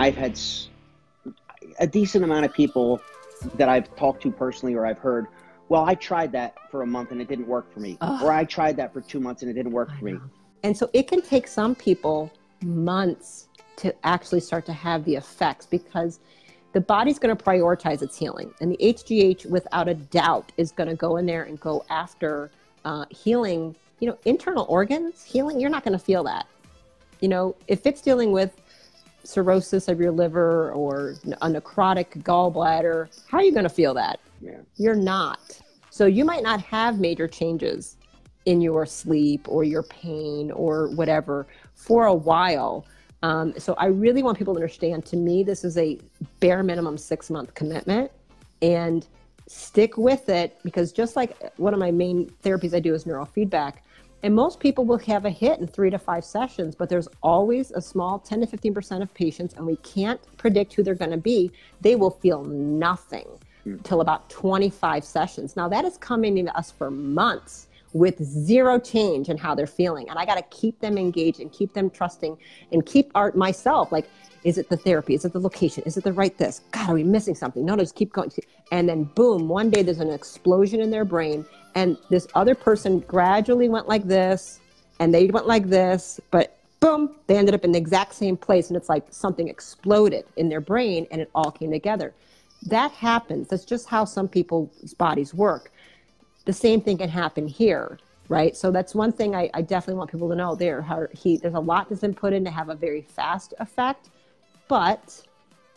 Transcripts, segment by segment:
I've had a decent amount of people that I've talked to personally, or I've heard, well, I tried that for a month and it didn't work for me. Or I tried that for 2 months and it didn't work for me. And so it can take some people months to actually start to have the effects, because the body's going to prioritize its healing. And the HGH, without a doubt, is going to go in there and go after healing, internal organs. Healing, you're not going to feel that. If it's dealing with cirrhosis of your liver or a necrotic gallbladder, how are you going to feel that? Yeah. You're not. So you might not have major changes in your sleep or your pain or whatever for a while. So I really want people to understand, to me, this is a bare minimum 6-month commitment, and stick with it, because just like one of my main therapies I do is neurofeedback, and most people will have a hit in 3 to 5 sessions, but there's always a small 10 to 15% of patients, and we can't predict who they're going to be. They will feel nothing till about 25 sessions. Now that is coming into us for months with zero change in how they're feeling. And I got to keep them engaged and keep them trusting and keep myself, like, is it the therapy? Is it the location? Is it the right this? God, are we missing something? No, just keep going. And then boom, one day there's an explosion in their brain, and this other person gradually went like this and they went like this, but boom, they ended up in the exact same place. And it's like something exploded in their brain and it all came together. That happens. That's just how some people's bodies work. The same thing can happen here, right? So that's one thing I definitely want people to know there. There's a lot that's been put in to have a very fast effect, but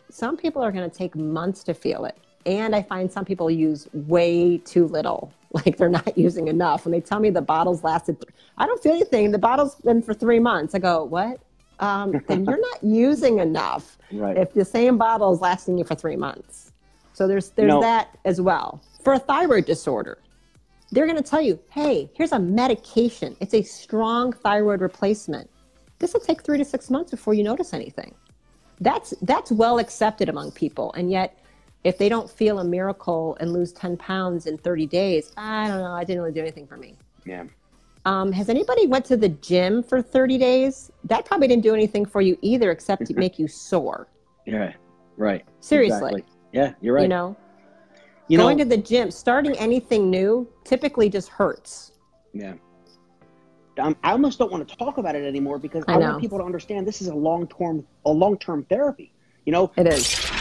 some people are going to take months to feel it. And I find some people use way too little, like they're not using enough. When they tell me the bottles lasted, I don't feel anything. The bottle's been for 3 months. I go, what? Then you're not using enough. Right. If the same bottle is lasting you for 3 months. So there's that as well. For a thyroid disorder, they're going to tell you, hey, here's a medication. It's a strong thyroid replacement. This will take 3 to 6 months before you notice anything. That's well accepted among people. And yet, if they don't feel a miracle and lose 10 pounds in 30 days, I don't know, I didn't really do anything for me. Yeah. Has anybody went to the gym for 30 days? That probably didn't do anything for you either, except to make you sore. Yeah, right. Seriously. Exactly. Yeah, you're right. Going to the gym, starting anything new, typically just hurts. Yeah. I almost don't want to talk about it anymore, because I want people to understand this is a long-term therapy. It is.